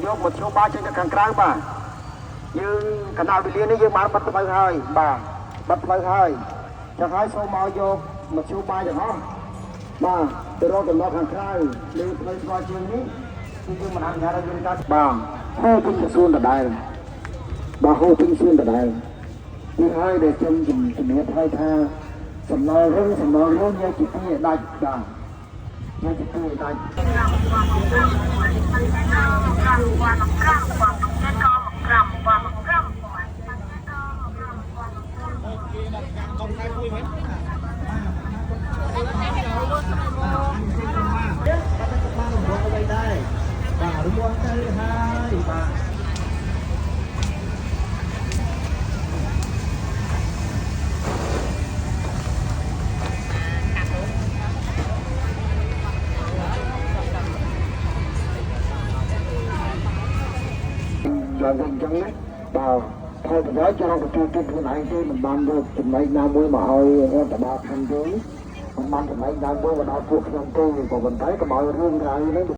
យកមកជួបបាចេញទៅខាងក្រៅបាទយើងកណ្ដាលវេលានេះយើងបានបិទផ្លូវហើយបាទបិទផ្លូវហើយចឹងហើយសូមមកយកមកជួបបាយទាំងអស់បាទទៅរកចំណុចខាងក្រៅលើផ្លូវស្គាល់ជើងនេះគឺយើងមិនអនុញ្ញាតឲ្យយើងកាត់បាទហូរពេញសួនដដែលបាទហូរពេញសួនដដែលនេះហើយដែលខ្ញុំជំរាបឲ្យថាសំណល់រឿងយកជាទីដាច់បាទយកជាទីដាច់ឡើងវិញចឹងណាបាទផលប្រយោជន៍ចង់ទទួលទុកខ្លួនឯងទេមិនបានយកចំណែកណាមួយមកឲ្យរដ្ឋបាលខណ្ឌទេមិនបានចំណែកណាមួយមកដល់ពួកខ្ញុំទេក៏ប៉ុន្តែកុំឲ្យរឿងរ៉ាវនេះ